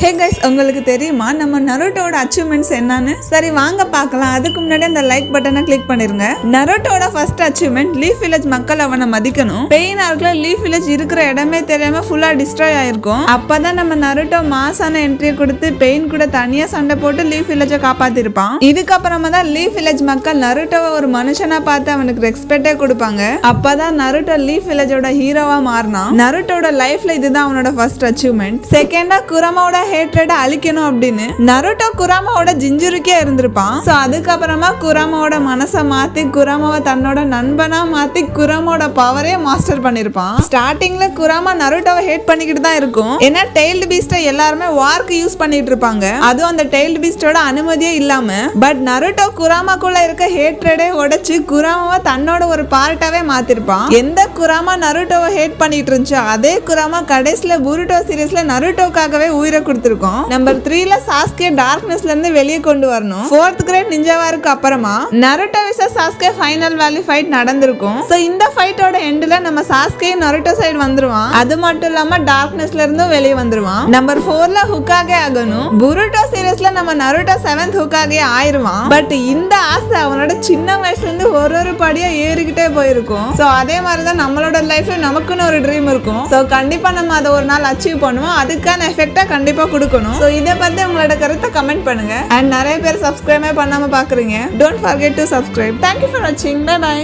Hey guys, உங்களுக்கு தெரியுமா நம்ம நருட்டோட அச்சீவ்மெண்ட்ஸ் என்னன்னு? சரி வாங்க பார்க்கலாம். அதுக்கு முன்னாடி அந்த லைக் பட்டனை கிளிக் பண்ணிருங்க. நருட்டோட ஃபர்ஸ்ட் அச்சீவ்மெண்ட் லீஃப் வில்லேஜ் மக்கள் அவனை மதிக்கணும். பெயின் ஆர்க்ல லீஃப் வில்லேஜ் இருக்கிற இடமே தெரியாம ஃபுல்லா டிஸ்ட்ராய் ஆயிருக்கும். அப்பதான் நம்ம நருட்டோ மாசான என்ட்ரியை கொடுத்து பெயின் கூட தனியா சண்டை போட்டு லீஃப் வில்லேஜை காப்பாத்திருப்பான். இதுக்கப்புறமா தான் லீஃப் வில்லேஜ் மக்கள் நருட்டோவை ஒரு மனுஷனா பார்த்து அவனுக்கு ரெஸ்பெக்டே கொடுப்பாங்க. அப்பதான் நருட்டோ லீஃப் வில்லேஜோட ஹீரோவா மாறினான். நருட்டோட லைஃப்ல இதுதான் அவனோட ஃபர்ஸ்ட் அச்சீவ்மெண்ட். செகண்டா குரமாவோட ஹேட்ரட அழிக்கணும் அப்படின்னு நருட்டோ குராமாவோட ஜிஞ்சுருக்கே இருந்திருப்பான். சோ அதுக்கப்புறமா குராமாவோட மனசை மாத்தி குராமாவை தன்னோட நண்பனா மாத்தி குராமாவோட பவரே மாஸ்டர் பண்ணிருப்பான். ஸ்டார்டிங்ல குராமா நருட்டோவை ஹேட் பண்ணிக்கிட்டு தான் இருக்கும். ஏன்னா டெய்ல்டு பீஸ்ட எல்லாருமே வார்க்கு யூஸ் பண்ணிட்டு இருப்பாங்க, அதுவும் அந்த டெய்ல்டு பீஸ்டோட அனுமதியே இல்லாம. பட் நருட்டோ குராமாக்குள்ள இருக்க ஹேட்ரடே உடைச்சு குராமாவை தன்னோட ஒரு பார்ட்டாவே மாத்திருப்பான். எந்த குராமா நருட்டோவை ஹேட் பண்ணிட்டு இருந்துச்சோ அதே குராமா கடைசியில புருட்டோ சீரீஸ்ல நருட்டோக்காகவே உயிரை கொடுத்திருக்கோம். நம்பர் 3ல சாஸ்கே டார்க்னஸ்ல இருந்து வெளியே கொண்டு வரணும். 4th கிரேட் நிஞ்சாவாருக்கு அப்புறமா Naruto versus Sasuke final valley fight நடந்திருக்கும். சோ இந்த ஃபைட்டோட எண்ட்ல நம்ம சாஸ்கே நருட்டோ சைடு வந்துருவான். அது மட்டும் இல்லாம டார்க்னஸ்ல இருந்தும் வெளியே வந்துருவான். நம்பர் 4ல ஹுகாகே ஆகணும். புருட்டோ சீரீஸ்ல நம்ம நருட்டோ 7th ஹுகாகே ஆயிருவான். பட் இந்த ஆசை அவனோட சின்ன வயசுல இருந்து ஒரு படியா ஏறிக்கிட்டே போயிருக்கும். சோ அதே மாதிரிதான் நம்மளோட லைஃப்ல நமக்குன்னு ஒரு ட்ரீம் இருக்கும். சோ கண்டிப்பா நம்ம அதை ஒரு நாள் அச்சீவ் பண்ணுவோம். அதுக்கான எஃபெக்டா கண்டிப்பா கொடுக்கணும். சோ இதை பத்தி உங்களோட கருத்தை கமெண்ட் பண்ணுங்க. அண்ட் நிறைய பேர் சப்ஸ்கிரைபே பண்ணாம பாக்குறீங்க. Don't forget to subscribe. Thank you for வாட்சிங். Bye by.